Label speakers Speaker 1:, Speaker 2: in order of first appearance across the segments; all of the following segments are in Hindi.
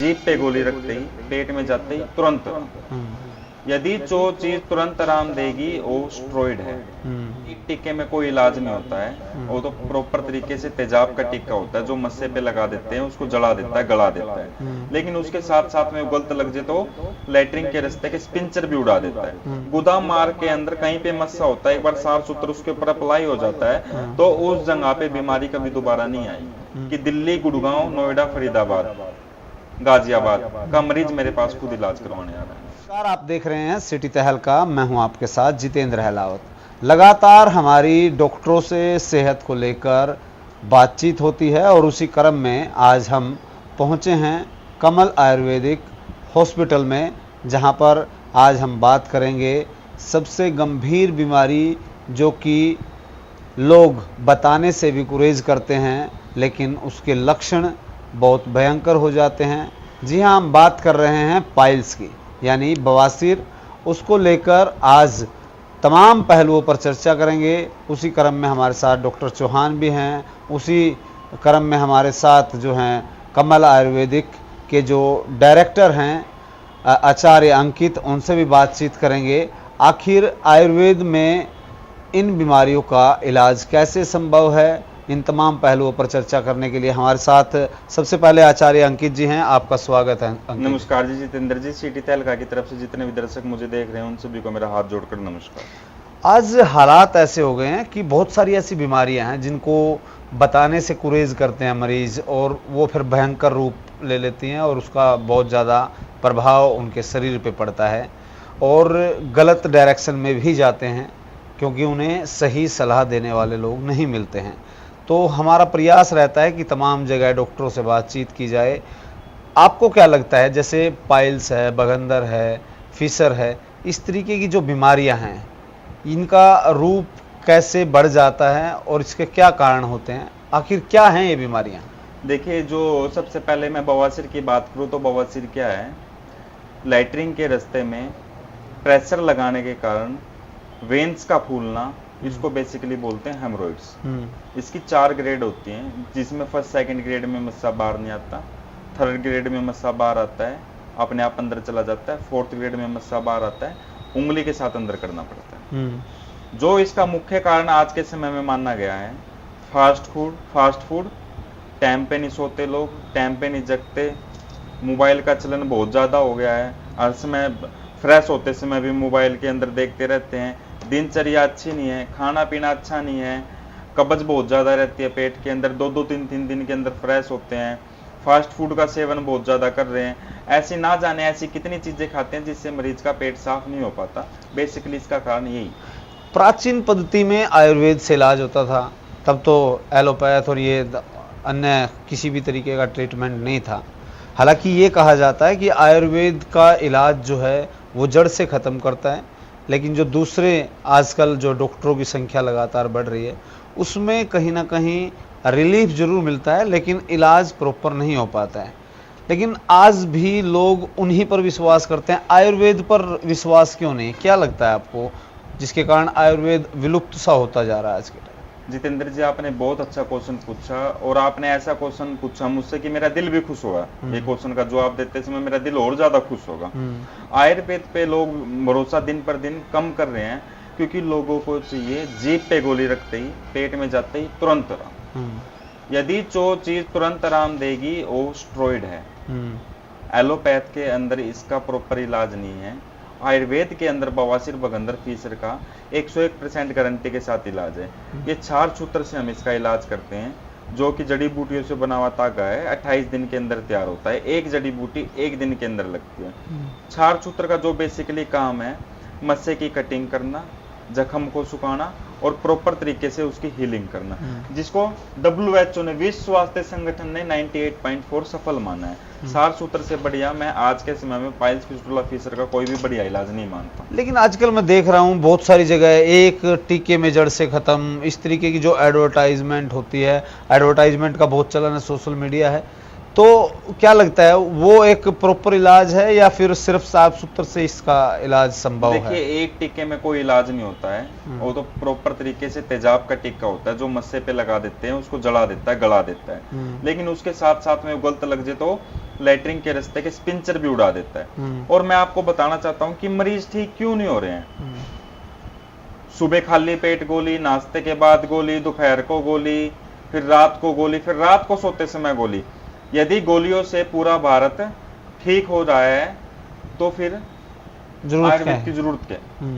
Speaker 1: जीभ पे गोली रखते ही पेट में जाते ही तुरंत यदि जो चीज तुरंत आराम देगी वो स्टेरॉइड है। एक टीके में कोई इलाज नहीं होता है, वो तो प्रॉपर तरीके से तेजाब का टीका होता है जो मस्से पे लगा देते हैं, उसको जला देता है, गला देता है। लेकिन उसके साथ साथ में गलत लग जाए तो लैट्रिन के रास्ते के स्पिंचर भी उड़ा देता है। गुदा मार के अंदर कहीं पे मस्सा होता है, एक बार साफ सुथरा उसके ऊपर अप्लाई हो जाता है तो उस जगह पे बीमारी कभी दोबारा नहीं आई। कि दिल्ली, गुड़गांव, नोएडा, फरीदाबाद, गाजियाबाद का मरीज मेरे पास खुद इलाज करवाने आ रहा है।
Speaker 2: नमस्कार, आप देख रहे हैं सिटी तहलका। मैं हूं आपके साथ जितेंद्र हेलावत। लगातार हमारी डॉक्टरों से सेहत को लेकर बातचीत होती है और उसी क्रम में आज हम पहुंचे हैं कमल आयुर्वेदिक हॉस्पिटल में, जहां पर आज हम बात करेंगे सबसे गंभीर बीमारी जो कि लोग बताने से भी गुरेज करते हैं, लेकिन उसके लक्षण बहुत भयंकर हो जाते हैं। जी हाँ, हम बात कर रहे हैं पाइल्स की, यानी बवासीर। उसको लेकर आज तमाम पहलुओं पर चर्चा करेंगे। उसी क्रम में हमारे साथ डॉक्टर चौहान भी हैं, उसी क्रम में हमारे साथ जो हैं कमल आयुर्वेदिक के जो डायरेक्टर हैं आचार्य अंकित, उनसे भी बातचीत करेंगे। आखिर आयुर्वेद में इन बीमारियों का इलाज कैसे संभव है, इन तमाम पहलुओं पर चर्चा करने के लिए हमारे साथ सबसे पहले आचार्य अंकित जी हैं। आपका स्वागत है अंकित।
Speaker 1: नमस्कार जी जितेंद्र जी। सिटी तहलका की तरफ से जितने भी दर्शक मुझे देख रहे हैं उन सभी को मेरा हाथ जोड़कर नमस्कार।
Speaker 2: आज हालात ऐसे हो गए हैं कि बहुत सारी ऐसी बीमारियां हैं जिनको बताने से गुरेज करते हैं मरीज, और वो फिर भयंकर रूप ले लेती हैं और उसका बहुत ज़्यादा प्रभाव उनके शरीर पे पड़ता है और गलत डायरेक्शन में भी जाते हैं, क्योंकि उन्हें सही सलाह देने वाले लोग नहीं मिलते हैं। तो हमारा प्रयास रहता है कि तमाम जगह डॉक्टरों से बातचीत की जाए। आपको क्या लगता है, जैसे पाइल्स है, बगंदर है, फिशर है, इस तरीके की जो बीमारियां हैं, इनका रूप कैसे बढ़ जाता है और इसके क्या कारण होते हैं? आखिर क्या हैं ये बीमारियां?
Speaker 1: देखिए, जो सबसे पहले मैं बवासीर की बात करूं तो बवासीर क्या है? लैट्रिन के रास्ते में प्रेशर लगाने के कारण वेन्स का फूलना, इसको बेसिकली बोलते हैं हेमोरॉइड्स। इसकी 4 ग्रेड होती हैं, जिसमें फर्स्ट सेकंड ग्रेड में मस्सा बाहर नहीं आता, थर्ड ग्रेड में मस्सा बाहर आता है, अपने आप अंदर चला जाता है, फोर्थ ग्रेड में मस्सा बाहर आता है, उंगली के साथ अंदर करना पड़ता है। जो इसका मुख्य कारण आज के समय में माना गया है, फास्ट फूड, टाइम पे नहीं सोते लोग, टाइम पे नहीं जगते, मोबाइल का चलन बहुत ज़्यादा हो गया है, हर समय फ्रेश होते समय भी मोबाइल के अंदर देखते रहते हैं, दिनचर्या अच्छी नहीं है, खाना पीना अच्छा नहीं है, कब्ज बहुत ज़्यादा रहती है पेट के अंदर, 2-3 दिन के अंदर फ्रेश होते हैं, फास्ट फूड का सेवन बहुत ज़्यादा कर रहे हैं, ऐसी ना जाने ऐसी कितनी चीज़ें खाते हैं जिससे मरीज का पेट साफ नहीं हो पाता। बेसिकली इसका कारण यही।
Speaker 2: प्राचीन पद्धति में आयुर्वेद से इलाज होता था, तब तो एलोपैथ और ये अन्य किसी भी तरीके का ट्रीटमेंट नहीं था। हालांकि ये कहा जाता है कि आयुर्वेद का इलाज जो है वो जड़ से ख़त्म करता है, लेकिन जो दूसरे आजकल जो डॉक्टरों की संख्या लगातार बढ़ रही है उसमें कहीं ना कहीं रिलीफ जरूर मिलता है, लेकिन इलाज प्रॉपर नहीं हो पाता है। लेकिन आज भी लोग उन्हीं पर विश्वास करते हैं, आयुर्वेद पर विश्वास क्यों नहीं? क्या लगता है आपको, जिसके कारण आयुर्वेद विलुप्त सा होता जा रहा है आज के टाइम?
Speaker 1: जितेंद्र जी, आपने बहुत अच्छा क्वेश्चन पूछा, और आपने ऐसा क्वेश्चन पूछा मुझसे कि मेरा दिल भी खुश होगा। ये क्वेश्चन का जवाब देते समय मेरा दिल और ज्यादा खुश होगा। आयुर्वेद पे लोग भरोसा दिन पर दिन कम कर रहे हैं, क्योंकि लोगों को चाहिए जीभ पे गोली रखते ही पेट में जाते ही तुरंत आराम। यदि जो चीज तुरंत आराम देगी वो स्टेरॉइड है। एलोपैथ के अंदर इसका प्रॉपर इलाज नहीं है। आयुर्वेद के अंदर बवासीर, बगंदर, फीसर का 101% गारंटी के साथ इलाज है। ये 4 सूत्र से हम इसका इलाज करते हैं, जो कि जड़ी बूटियों से बना हुआ तागा है। 28 दिन के अंदर तैयार होता है, एक जड़ी बूटी 1 दिन के अंदर लगती है। 4 सूत्र का जो बेसिकली काम है, मस्से की कटिंग करना, जख्म को सुखाना और प्रॉपर तरीके से उसकी हीलिंग करना, जिसको WHO ने, विश्व स्वास्थ्य संगठन ने 98.4 सफल माना है। 4 सूत्र से बढ़िया मैं आज के समय में पाइल्स, फिस्टुला, फीसर का कोई भी बढ़िया इलाज नहीं मानता।
Speaker 2: लेकिन आजकल मैं देख रहा हूँ बहुत सारी जगह एक टीके में जड़ से खत्म, इस तरीके की जो एडवर्टाइजमेंट होती है, एडवर्टाइजमेंट का बहुत चलन है, सोशल मीडिया है, तो क्या लगता है वो एक प्रॉपर इलाज है या फिर सिर्फ साफ सुथरे से इसका इलाज संभव है?
Speaker 1: देखिए, एक टीके में कोई इलाज नहीं होता है। वो तो प्रॉपर तरीके से तेजाब का टीका होता है जो मस्से पे लगा देते हैं, उसको जला देता है, गला देता है। लेकिन उसके साथ साथ में गलत लग जाए तो लैट्रिन के रास्ते के स्पिंचर भी उड़ा देता है। और मैं आपको बताना चाहता हूँ कि मरीज ठीक क्यों नहीं हो रहे हैं। सुबह खाली पेट गोली, नाश्ते के बाद गोली, दोपहर को गोली, फिर रात को गोली, फिर रात को सोते समय गोली। यदि गोलियों से पूरा भारत ठीक हो रहा है तो फिर आयुर्वेद की जरूरत क्या है?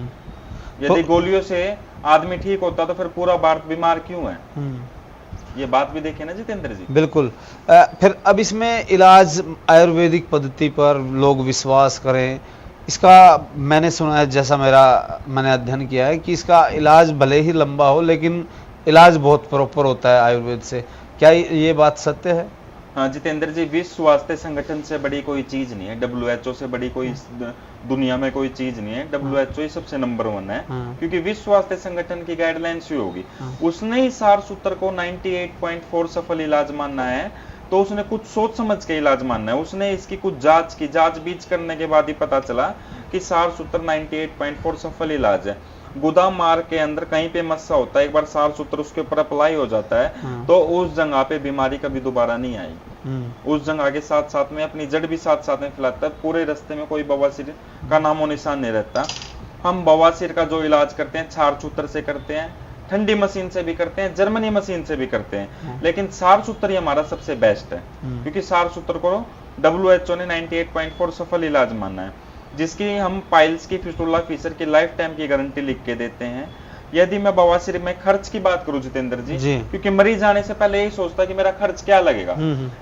Speaker 1: यदि गोलियों से आदमी ठीक होता तो फिर पूरा भारत बीमार क्यों है? ये बात भी देखे ना जितेंद्र जी।
Speaker 2: बिल्कुल। फिर अब इसमें इलाज आयुर्वेदिक पद्धति पर लोग विश्वास करें, इसका मैंने सुना है, जैसा मैंने अध्ययन किया है कि इसका इलाज भले ही लंबा हो लेकिन इलाज बहुत प्रॉपर होता है आयुर्वेद से। क्या ये बात सत्य है?
Speaker 1: हाँ जितेंद्र जी, विश्व स्वास्थ्य संगठन से बड़ी कोई चीज नहीं है, WHO से बड़ी कोई दुनिया में कोई चीज नहीं है। WHO ही सबसे नंबर 1 है। क्योंकि विश्व स्वास्थ्य संगठन की गाइडलाइंस ही होगी। उसने ही सार सूत्र को 98.4 सफल इलाज मानना है, तो उसने कुछ सोच समझ के इलाज मानना है। उसने इसकी कुछ जांच बीच करने के बाद ही पता चला कि सार सूत्र 98.4 सफल इलाज है। गोदाम मार्ग के अंदर कहीं पे मस्सा होता है, एक बार सार सूत्र उसके ऊपर अप्लाई हो जाता है तो उस जगह पे बीमारी कभी दोबारा नहीं आएगी। उस जगह के साथ साथ में अपनी जड़ भी साथ साथ में फैलाता है। पूरे रास्ते में कोई बवासीर का नामो निशान नहीं रहता। हम बवासीर का जो इलाज करते हैं सार सूत्र से करते हैं, ठंडी मशीन से भी करते हैं, जर्मनी मशीन से भी करते हैं, लेकिन सार सूत्र ही हमारा सबसे बेस्ट है। क्योंकि सार सूत्र को WHO ने 98.4 सफल इलाज माना है, जिसकी हम पाइल्स की, फिस्टुला, फिशर की लाइफ टाइम की गारंटी लिख के देते हैं। यदि मैं बवासीर में खर्च की बात करूं जितेंद्र जी, क्योंकि मरीज आने से पहले यही सोचता है कि मेरा खर्च क्या लगेगा।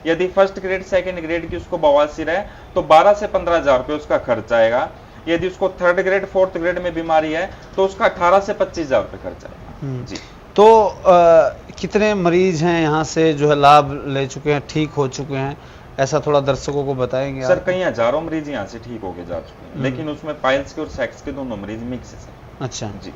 Speaker 1: यदि फर्स्ट ग्रेड सेकंड ग्रेड की उसको बवासीर है तो 12 से 15 हजार रुपये उसका खर्च आएगा। यदि उसको थर्ड ग्रेड फोर्थ ग्रेड में बीमारी है तो उसका 18 से 25 हजार रुपये खर्च आएगा। जी।
Speaker 2: तो कितने मरीज हैं यहाँ से जो है लाभ ले चुके हैं, ठीक हो चुके हैं, ऐसा थोड़ा दर्शकों को बताएंगे?
Speaker 1: सर कई हजारों मरीज यहाँ से ठीक होके जा चुके हैं, लेकिन उसमें पाइल्स के और सेक्स के दोनों मरीज मिक्स है।
Speaker 2: अच्छा
Speaker 1: जी।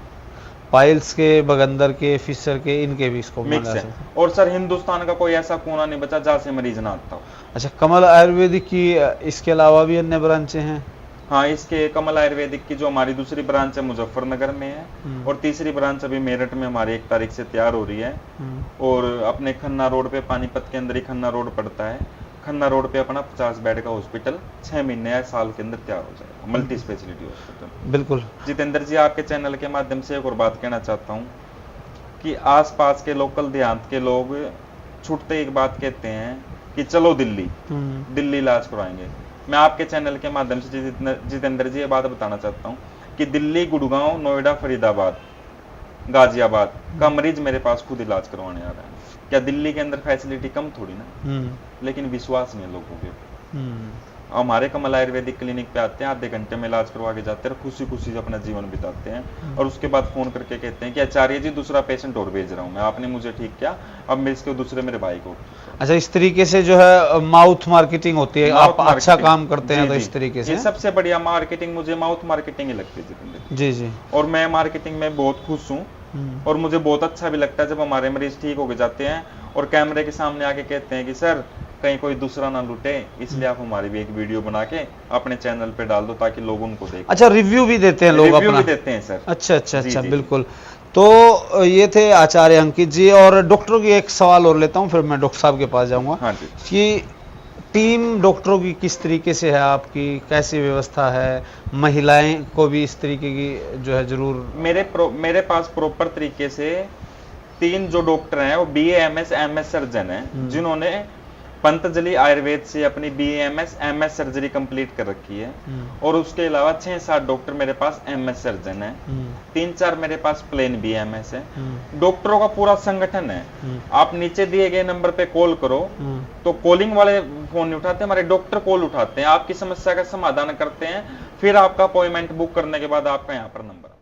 Speaker 2: पाइल्स के, बगंदर के, फिशर के, इनके भी इसको
Speaker 1: मिक्स है। और सर हिंदुस्तान का कोई ऐसा कोना नहीं बचा जहाँ से मरीज ना आता हो।
Speaker 2: अच्छा, कमल आयुर्वेदिक की इसके अलावा भी अन्य ब्रांचें हैं?
Speaker 1: हाँ, इसके कमल आयुर्वेदिक की जो हमारी दूसरी ब्रांच है मुजफ्फरनगर में है, और तीसरी ब्रांच अभी मेरठ में हमारी 1 तारीख से तैयार हो रही है। और अपने खन्ना रोड पे, पानीपत के अंदर ही खन्ना रोड पड़ता है, खन्ना रोड पे अपना 50 बेड का हॉस्पिटल 6 महीने या साल के अंदर तैयार हो जाएगा, मल्टी स्पेशलिटी हॉस्पिटल।
Speaker 2: बिल्कुल।
Speaker 1: जितेंद्र जी, आपके चैनल के माध्यम से एक और बात कहना चाहता हूँ कि आसपास के लोकल देहात के लोग छूटते एक बात कहते हैं कि चलो दिल्ली इलाज करवाएंगे। मैं आपके चैनल के माध्यम से जितेंद्र जी ये बात बताना चाहता हूँ कि दिल्ली, गुड़गांव, नोएडा, फरीदाबाद, गाजियाबाद का मरीज मेरे पास खुद इलाज करवाने आ रहा है। क्या दिल्ली के अंदर फैसिलिटी कम थोड़ी ना, लेकिन विश्वास नहीं है लोगों के। हमारे कमल आयुर्वेदिक क्लिनिक पे आते हैं, आधे घंटे में इलाज करवा के जाते हैं, खुशी खुशी से अपना जीवन बिताते हैं, और उसके बाद फोन करके कहते हैं कि आचार्य जी दूसरा पेशेंट और भेज रहा हूँ मैं, आपने मुझे ठीक किया, अब मैं इसके दूसरे मेरे भाई को।
Speaker 2: अच्छा, इस तरीके से जो है माउथ मार्केटिंग होती है, आप अच्छा काम करते हैं तो इस तरीके से।
Speaker 1: ये सबसे बढ़िया मार्केटिंग मुझे माउथ मार्केटिंग ही लगती है।
Speaker 2: जी जी।
Speaker 1: और मैं मार्केटिंग में बहुत खुश हूँ, और मुझे बहुत अच्छा भी लगता है जब हमारे मरीज ठीक होके जाते हैं और कैमरे के सामने आके कहते हैं कि सर कहीं कोई दूसरा ना लूटे, इसलिए आप हमारी भी एक वीडियो बना के अपने चैनल पे डाल दो ताकि लोग उनको देखें।
Speaker 2: अच्छा, रिव्यू भी देते हैं लोग अपना?
Speaker 1: रिव्यू भी देते हैं सर।
Speaker 2: अच्छा अच्छा अच्छा, बिल्कुल। तो ये थे आचार्य अंकित जी। और डॉक्टरों की एक सवाल और लेता हूँ, फिर मैं डॉक्टर साहब के पास जाऊंगा।
Speaker 1: हाँ जी।
Speaker 2: कि टीम डॉक्टरों की किस तरीके से है आपकी, कैसी व्यवस्था है? महिलाएं को भी इस तरीके की जो है जरूर?
Speaker 1: मेरे पास प्रॉपर तरीके से 3 जो डॉक्टर हैं वो BA MS MS सर्जन हैं, जिन्होंने पंतजलि आयुर्वेद से अपनी BA MS MS surgery complete कर रखी है। और उसके अलावा 6-7 डॉक्टर मेरे पास MS सर्जन है, 3-4 मेरे पास प्लेन BA MS है। डॉक्टरों का पूरा संगठन है। आप नीचे दिए गए नंबर पे कॉल करो तो कॉलिंग वाले फोन नहीं उठाते, हमारे डॉक्टर कॉल उठाते हैं, आपकी समस्या का समाधान करते हैं, फिर आपका अपॉइंटमेंट बुक करने के बाद आपका यहाँ पर नंबर